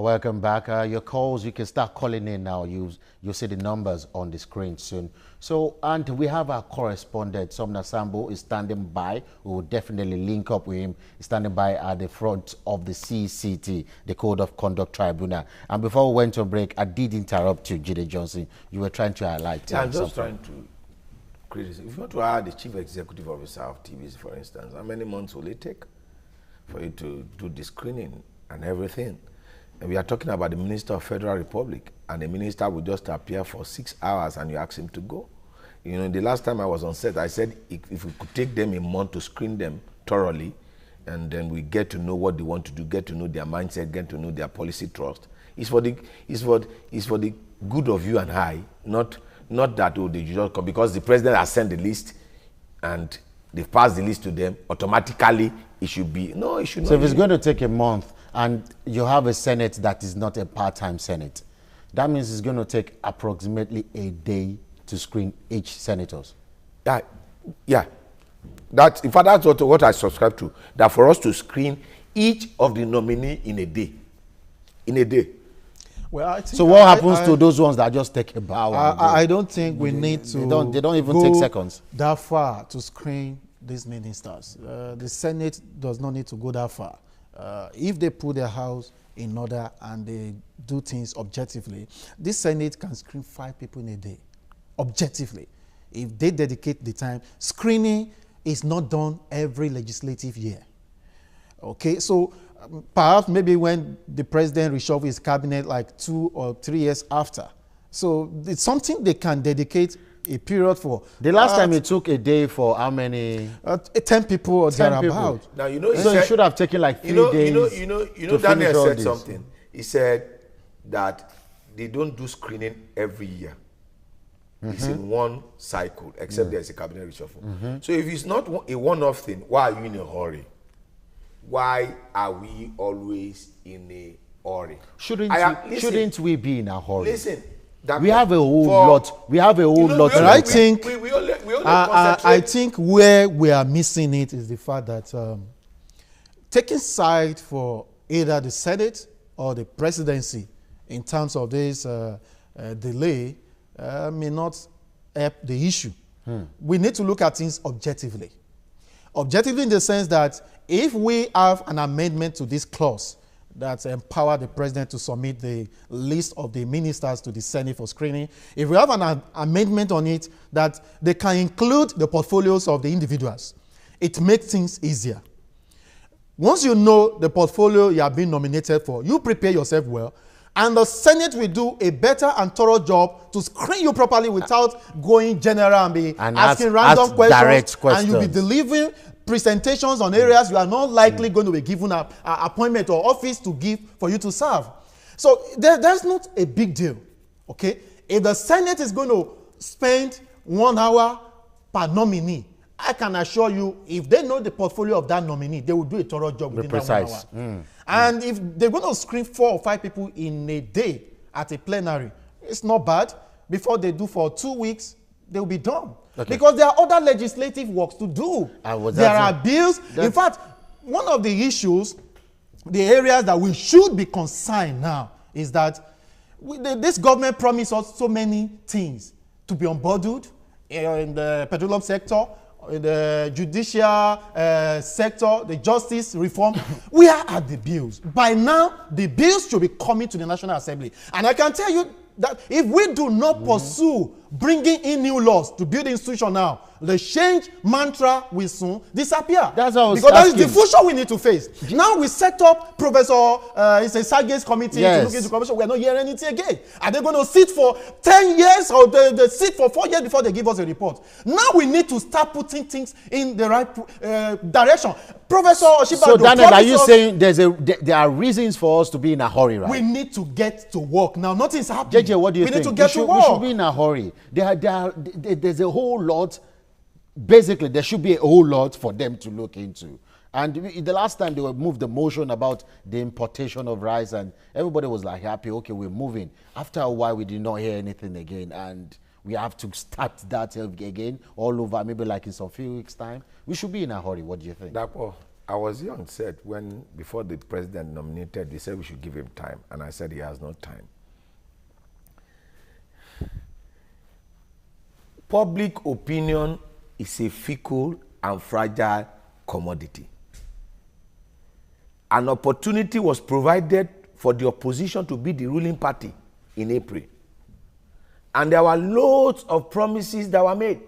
welcome back. Your calls, you can start calling in now. You'll see the numbers on the screen soon. So, and we have our correspondent, Somna Sambo, is standing by. We will definitely link up with him. He's standing by at the front of the CCT, the Code of Conduct Tribunal. And before we went on break, I did interrupt you, Jide Johnson. You were trying to highlight. Yeah, I'm just trying to criticize. If you want to hire the chief executive officer of TVs, for instance, how many months will it take for you to do the screening and everything? And we are talking about the Minister of Federal Republic, and the minister will just appear for 6 hours and you ask him to go. You know, the last time I was on set, I said if we could take them a month to screen them thoroughly, and then we get to know what they want to do, get to know their mindset, get to know their policy trust. It's for the good of you and I, not that they just come because the president has sent the list and they've passed the list to them, automatically it should be. No, it should not. So if it's going to take a month, and you have a Senate that is not a part-time Senate, that means it's going to take approximately a day to screen each senators. Yeah. That, in fact, that's what I subscribe to. That for us to screen each of the nominee in a day. Well, I think so what happens to those ones that just take a hour? I don't think we need to. They don't even take seconds. That far to screen these ministers. The Senate does not need to go that far. If they put their house in order and they do things objectively, this Senate can screen 5 people in a day, objectively. If they dedicate the time, screening is not done every legislative year. Okay, so perhaps maybe when the president reshuffles his cabinet like 2 or 3 years after. So it's something they can dedicate a period for. The last time it took a day for how many? 10 people or thereabout. Now, you know, so it should have taken like 3 days. You know, Daniel said something. He said that they don't do screening every year. It's in one cycle, except there's a cabinet reshuffle. So if it's not a one-off thing, why are you in a hurry? Why are we always in a hurry? Shouldn't we be in a hurry? Listen. We have a whole lot. We have a whole lot. But I think I think where we are missing it is the fact that taking side for either the Senate or the presidency in terms of this delay may not help the issue. We need to look at things objectively. Objectively in the sense that if we have an amendment to this clause that empower the president to submit the list of the ministers to the Senate for screening, if we have an amendment on it that they can include the portfolios of the individuals, it makes things easier. Once you know the portfolio you have been nominated for, you prepare yourself well, and the Senate will do a better and thorough job to screen you properly without going general and asking random questions, and you'll be delivering presentations on areas you are not likely going to be given an appointment or office to give for you to serve. So there's not a big deal, okay? If the Senate is going to spend 1 hour per nominee, I can assure you, if they know the portfolio of that nominee, they will do a thorough job within that 1 hour. And if they're going to screen 4 or 5 people in a day at a plenary, it's not bad. Before they do for 2 weeks, they will be done. Okay. Because there are other legislative works to do. There are bills. In fact, one of the issues, the areas that we should be concerned now is that this government promised us so many things to be unbundled in the petroleum sector, in the judicial sector, the justice reform. We are at the bills. By now, the bills should be coming to the National Assembly. And I can tell you that if we do not pursue bringing in new laws to build the institution now, the change mantra will soon disappear. That's what I was because asking. that is the future we need to face. Now we set up Professor Isage's committee to look into corruption. We are not hearing anything again. Are they going to sit for 10 years or they sit for 4 years before they give us a report? Now we need to start putting things in the right direction. Professor Oshibado, so Daniel, are you saying there are reasons for us to be in a hurry, right? We need to get to work. Now nothing's happening. JJ, what do you think? We need to get to work. We should be in a hurry. There's a whole lot. Basically, there should be a whole lot for them to look into. And the last time they moved the motion about the importation of rice, and everybody was like happy, okay, we're moving. After a while, we did not hear anything again, and we have to start that again all over, maybe like in some few weeks' time. We should be in a hurry. What do you think? Dapo, I was young, said, when, before the president nominated, they said we should give him time. And I said he has no time. Public opinion is a fickle and fragile commodity. An opportunity was provided for the opposition to be the ruling party in April. And there were loads of promises that were made.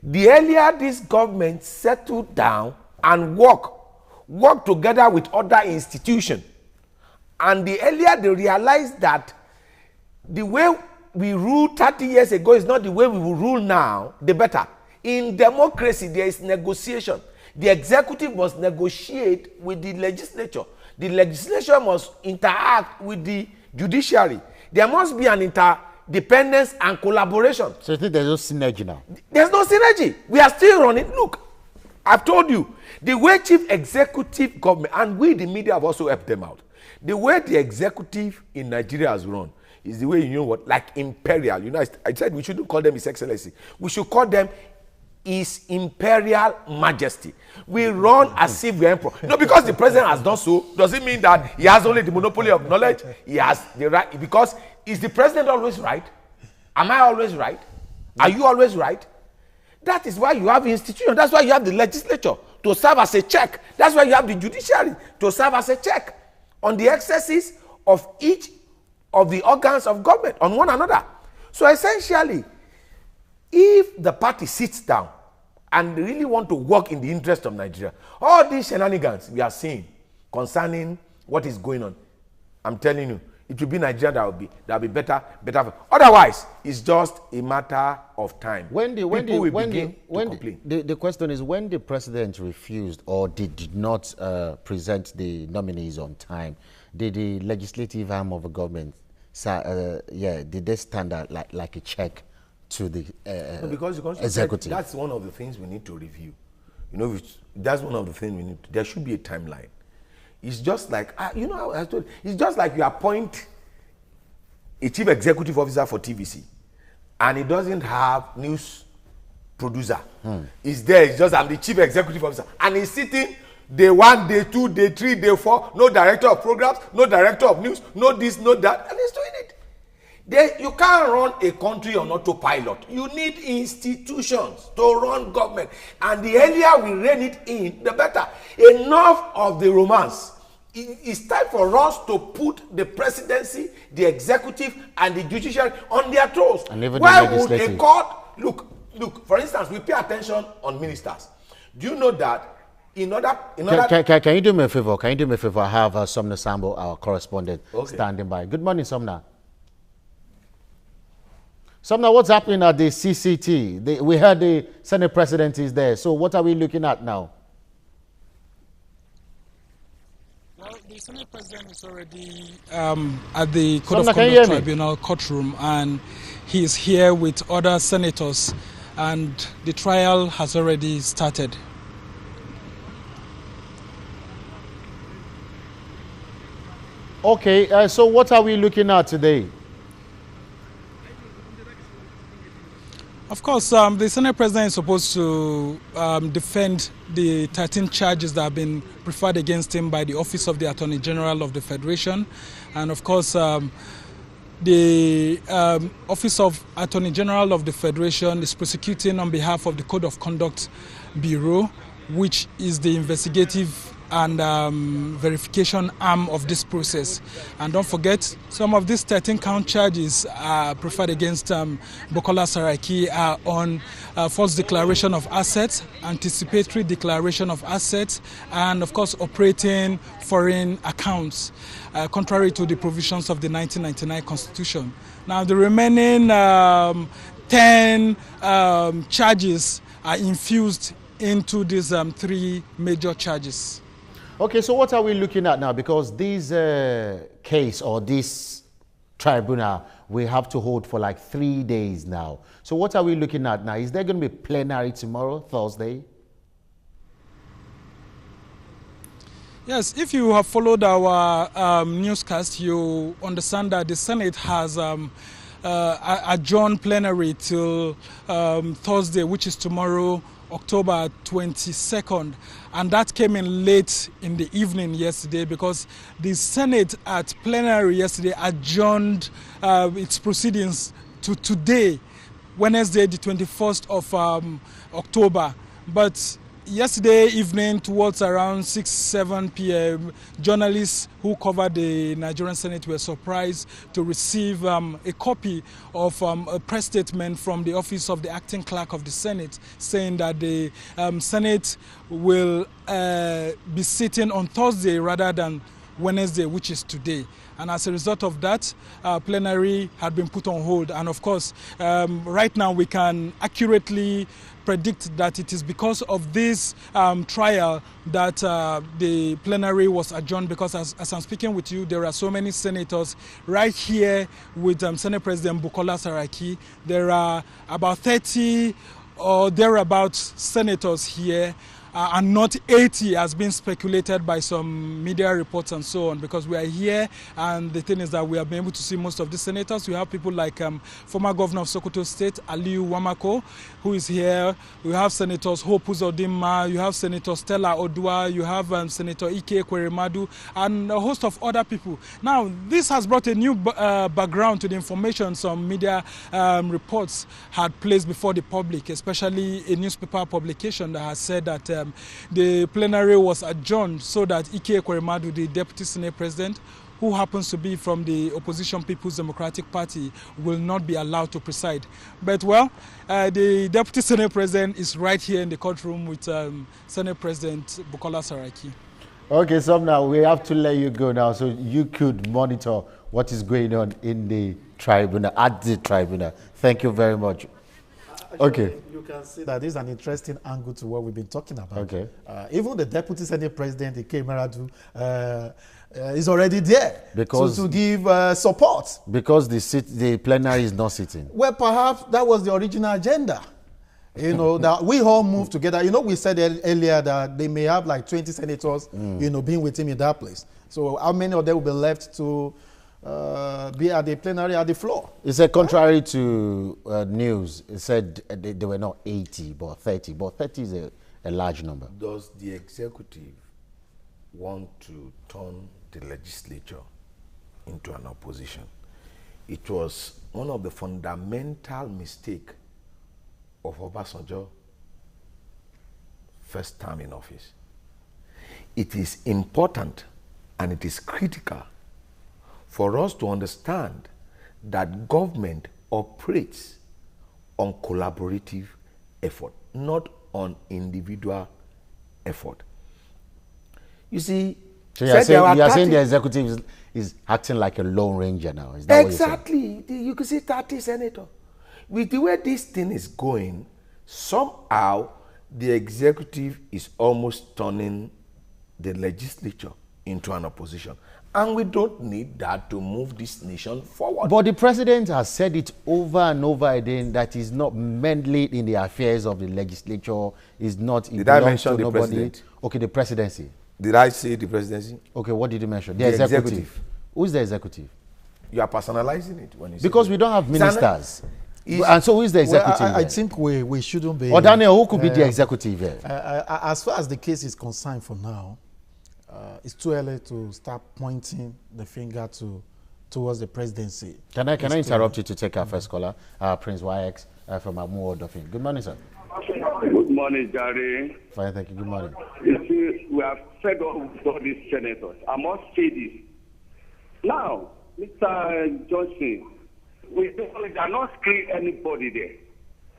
The earlier this government settled down and work together with other institutions, and the earlier they realized that the way we ruled 30 years ago is not the way we will rule now, the better. In democracy, there is negotiation. The executive must negotiate with the legislature. The legislature must interact with the judiciary. There must be an interdependence and collaboration. So you think there's no synergy now? There's no synergy. We are still running. Look, I've told you, the way chief executive government, and we the media have also helped them out. The way the executive in Nigeria has run is the way, you know what, like imperial. You know, I said we shouldn't call them His Excellency. We should call them His Imperial Majesty. We run as if we're emperor. No, because the president has done so, does it mean that he has only the monopoly of knowledge? He has the right, because is the president always right? Am I always right? Are you always right? That is why you have institutions. That's why you have the legislature to serve as a check. That's why you have the judiciary to serve as a check on the excesses of each of the organs of government on one another. So essentially, if the party sits down and really want to work in the interest of Nigeria, all these shenanigans we are seeing concerning what is going on, I'm telling you, it will be Nigeria that will be better. Otherwise, it's just a matter of time. The question is, when the president refused or did not present the nominees on time, did the legislative arm of the government, did they stand out like a check to the executive? That's one of the things we need to review. You know, that's one of the things we need to, there should be a timeline. It's just like, you know, I told you, it's just like you appoint a chief executive officer for TVC and he doesn't have news producer. He's there, it's just, I'm the chief executive officer. And he's sitting day 1, day 2, day 3, day 4, no director of programs, no director of news, no this, no that, and he's doing it. You can't run a country on autopilot. You need institutions to run government. And the earlier we rein it in, the better. Enough of the romance. It's time for us to put the presidency, the executive, and the judiciary on their toes. Why would a court... Look, for instance, we pay attention on ministers. Do you know that in order... Can you do me a favor? Can you do me a favor? I have Somna Sambo, our correspondent, standing by. Good morning, Somna. Somna, what's happening at the CCT? We heard the Senate President is there. So what are we looking at now? Well, the Senate President is already at the Code of Conduct Tribunal courtroom, and he is here with other senators, and the trial has already started. Okay, so what are we looking at today? Of course, the Senate President is supposed to defend the 13 charges that have been preferred against him by the Office of the Attorney General of the Federation. And of course, the Office of Attorney General of the Federation is prosecuting on behalf of the Code of Conduct Bureau, which is the investigative and verification arm of this process. And don't forget, some of these 13-count charges preferred against Bukola Saraki are on false declaration of assets, anticipatory declaration of assets, and of course operating foreign accounts, contrary to the provisions of the 1999 Constitution. Now the remaining 10 charges are infused into these 3 major charges. Okay, so what are we looking at now? Because this case or this tribunal, we have to hold for like 3 days now. So what are we looking at now? Is there going to be plenary tomorrow, Thursday? Yes, if you have followed our newscast, you understand that the Senate has adjourned plenary till Thursday, which is tomorrow, October 22nd, and that came in late in the evening yesterday because the Senate at plenary yesterday adjourned its proceedings to today, Wednesday the 21st of October. But yesterday evening, towards around 6-7 p.m., journalists who covered the Nigerian Senate were surprised to receive a copy of a press statement from the office of the acting clerk of the Senate saying that the Senate will be sitting on Thursday rather than Wednesday, which is today. And as a result of that, plenary had been put on hold. And of course, right now we can accurately predict that it is because of this trial that the plenary was adjourned, because as I'm speaking with you, there are so many senators right here with Senate President Bukola Saraki. There are about 30 or thereabouts senators here, and not 80 has been speculated by some media reports and so on, because we are here, and the thing is that we have been able to see most of the senators. We have people like former governor of Sokoto State, Aliyu Wamako, who is here. We have Senators Hope Uzodinma, you have Senator Stella Odua, you have Senator Ike Kweremadu, and a host of other people. Now, this has brought a new background to the information some media reports had placed before the public, especially a newspaper publication that has said that the plenary was adjourned so that Ike Kweremadu, the Deputy Senate President, who happens to be from the opposition People's Democratic Party, will not be allowed to preside. But well, the Deputy Senate President is right here in the courtroom with Senate President Bukola Saraki. Okay, so now we have to let you go now so you could monitor what is going on in the tribunal, at the tribunal. Thank you very much. Okay. You can see that this is an interesting angle to what we've been talking about. Okay. Even the Deputy Senate President, Ike Kweremadu, is already there because to give support. Because the plenary is not sitting. Well, perhaps that was the original agenda. You know, that we all move together. You know, we said earlier that they may have like 20 senators, you know, being with him in that place. So how many of them will be left to be at the plenary at the floor? It said contrary to news, it said they were not 80 but 30. But 30 is a large number. Does the executive want to turn the legislature into an opposition? It was one of the fundamental mistakes of Obasanjo first term in office. It is important and it is critical for us to understand that government operates on collaborative effort, not on individual effort. You see, so you are saying the executive is acting like a lone ranger now. Is that exactly what you're saying? You can see 30 senators. With the way this thing is going, somehow the executive is almost turning the legislature into an opposition. And we don't need that to move this nation forward. But the president has said it over and over again that he's not meddling in the affairs of the legislature. Is not. Did I mention the president? Okay, the presidency. Did I say the presidency? Okay, what did you mention? The executive. Who is the executive? You are personalizing it when you say because we don't have ministers. And so who is the executive? Well, I think we shouldn't be. Or Daniel, who could be the executive here? As far as the case is concerned for now, it's too early to start pointing the finger towards the presidency. Can I interrupt you to take our first caller, Prince YX from AMUWO. Good morning, sir. Good morning, Jide. Fine, thank you. Good morning. You see, we have fed up with all these senators. I must say this. Now, Mr. Johnson, we are not screening anybody there.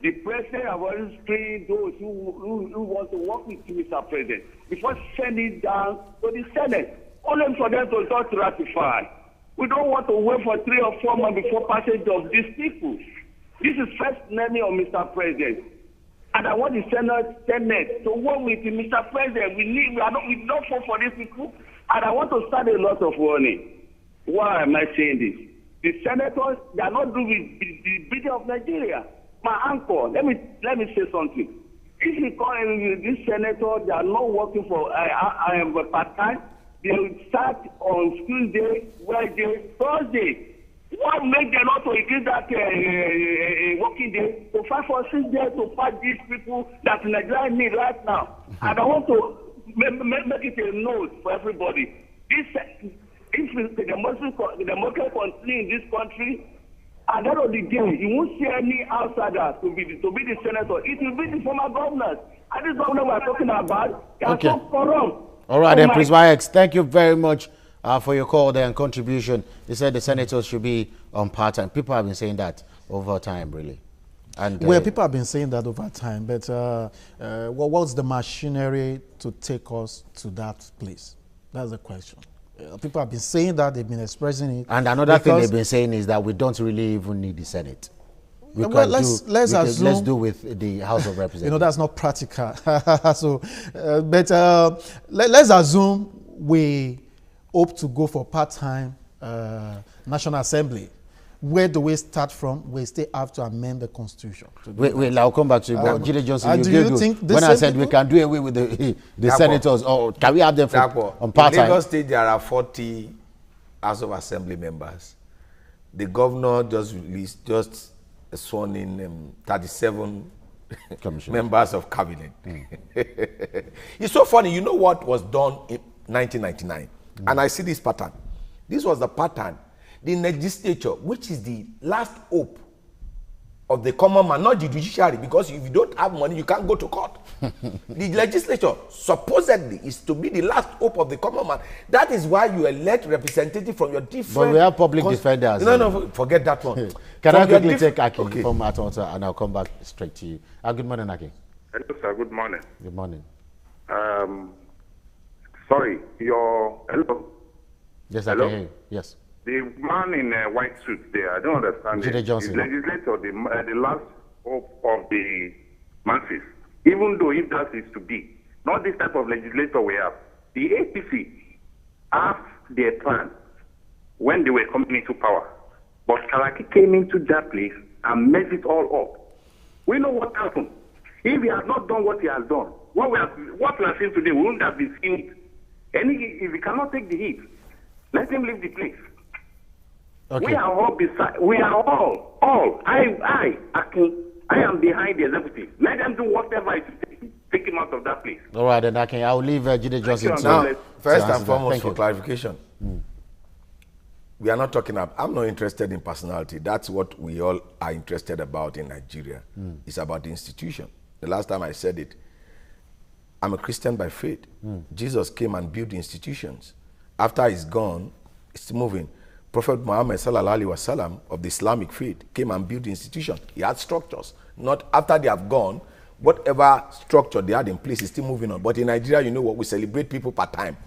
The president has already screened those who want to work with you, Mr. President, before sending it down to the Senate. Only for them to just ratify. We don't want to wait for 3 or 4 months before passage of these people. This is first name of Mr. President. And I want the Senate to work with you, Mr. President. We don't vote for these people. And I want to start a lot of warning. Why am I saying this? The senators, they are not doing the bidding of Nigeria. My uncle, let me say something. If you call this senator, they are not working for I am part-time. They will start on Tuesday, Wednesday, Thursday. What made them not to increase that working day to 5 or 6 days to fight these people that Nigeria need right now? And I want to make it a note for everybody. If the democracy continue in this country, at the end of the day, you won't see any outsider to be the senator. It will be the former governors. And this governor we are talking about, they are so corrupt. All right, then, Prince YX, thank you very much for your call there and contribution. They said the senators should be on part-time. People have been saying that over time, really. And well, people have been saying that over time, but what's the machinery to take us to that place? That's the question. People have been saying that, they've been expressing it. And another thing they've been saying is that we don't really even need the Senate. Let's do with the House of Representatives. You know, that's not practical. So, let's assume we hope to go for part-time National Assembly. Where do we start from? We still have to amend the Constitution. Wait, I'll come back to you. But Jide Johnson, do you think when I said we can do away with the senators, or can we have them on part-time? In Lagos State, there are 40 House of Assembly members. The governor just sworn in 37 members of cabinet. It's so funny. You know what was done in 1999? And I see this pattern. This was the pattern. The legislature, which is the last hope of the common man, not the judiciary, because if you don't have money, you can't go to court. The legislature supposedly is to be the last hope of the common man. That is why you elect representatives from your different... But we have public defenders. No, forget that one. Can I quickly take Aki from Atlanta, and I'll come back straight to you. Good morning, Aki. Hello, sir. Good morning. Good morning. Sorry, hello? Yes, I can hear you. Yes. The man in a white suit there, I don't understand. Jide Johnson. The legislator, the last hope of the masses, even though if that is to be, not this type of legislator we have. The APC have their plan when they were coming into power. But Saraki came into that place and messed it all up. We know what happened. If he has not done what he has done, what we are seeing today, we wouldn't have been seeing it. If he cannot take the heat, let him leave the place. Okay. We are all. I am behind the executive. Let them do whatever it takes to take him out of that place. All right, then I'll leave Jide Johnson to... Now, first and foremost, for clarification, we are not talking about... I'm not interested in personality. That's what we all are interested about in Nigeria. It's about the institution. The last time I said it, I'm a Christian by faith. Jesus came and built the institutions. After he's gone, it's moving. Prophet Muhammad sallallahu alaihi wasallam of the Islamic faith came and built the institution. He had structures. Not after they have gone, whatever structure they had in place is still moving on. But in Nigeria, you know what? We celebrate people per time.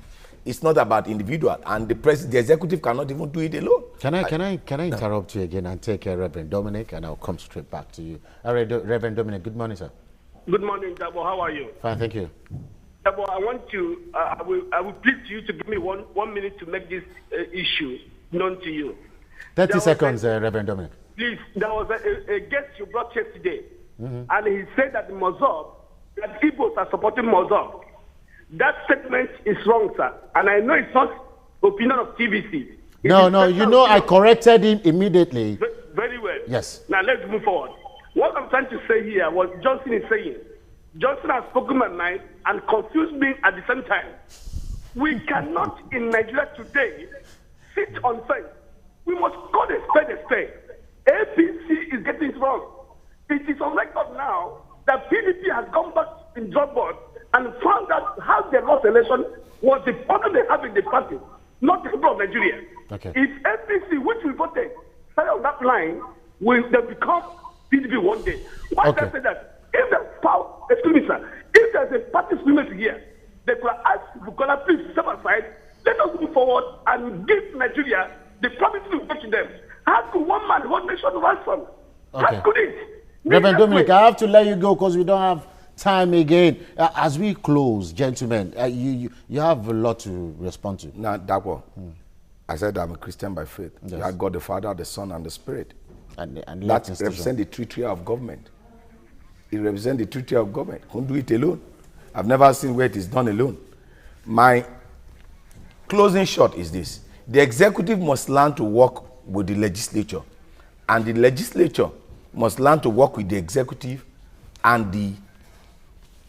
It's not about individual, and the executive cannot even do it alone. Can I interrupt you again and take Reverend Dominic, and I'll come straight back to you. All right, Reverend Dominic. Good morning, sir. Good morning, Dabo. How are you? Fine, thank you. Dabo, I want to. I will plead to you to give me one minute to make this issue known to you. 30 seconds, Reverend Dominic. Please, there was a guest you brought yesterday, and he said that that Igbos are supporting Mozob. That statement is wrong, sir. And I know it's not opinion of TVC. No, you know I corrected him immediately. Very well. Yes. Now let's move forward. What I'm trying to say here, what Johnson is saying, Johnson has spoken my mind and confused me at the same time. We cannot in Nigeria today sit on fence. We must call a spade a spade. APC is getting it wrong. It is on record now that PDP has come back in job board and found out how they lost election was the problem they have in the party, not the people of Nigeria. Okay. If APC, which we voted, start on that line, will they become PDP one day? Why did I say that? If there's power, excuse me, sir, if there's a party supremacy here, they could ask Bukola, please step aside. Let us move forward and give Nigeria the promise to go to them. How could one man hold nation ransom? Okay. How could it? Reverend Dominic, I have to let you go because we don't have time again. As we close, gentlemen, you have a lot to respond to. Now, Dapo, I said I'm a Christian by faith. Yes. I got the Father, the Son, and the Spirit. And that represents the tree of government. It represents the tree of government. Won't do it alone. I've never seen where it is done alone. My closing shot is this. The executive must learn to work with the legislature, and the legislature must learn to work with the executive and the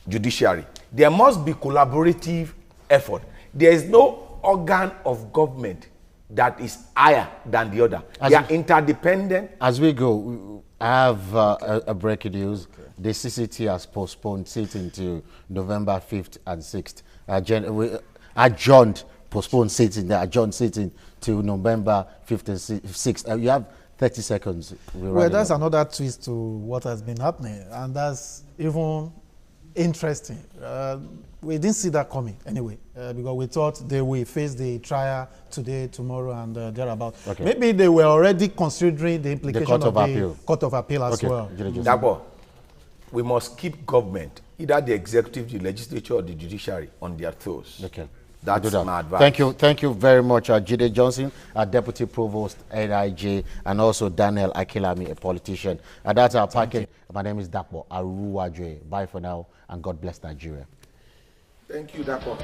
judiciary. There must be collaborative effort. There is no organ of government that is higher than the other. They are interdependent. As we go, I have a breaking news. Okay. The CCT has postponed sitting to November 5th and 6th. Postponed sitting to November 5th and 6th. You have 30 seconds. Well, that's another twist to what has been happening, and that's even interesting. We didn't see that coming anyway, because we thought they will face the trial today, tomorrow, and thereabout. Okay. Maybe they were already considering the implication of the Court of Appeal as well. Therefore, we must keep government, either the executive, the legislature, or the judiciary, on their toes. Okay. That's my advice. Thank you very much, Jide Johnson, Deputy Provost, NIJ, and also Daniel Akinlami, a politician. And that's our package. My name is Dapo Aruwajwe. Bye for now, and God bless Nigeria. Thank you, Dapo.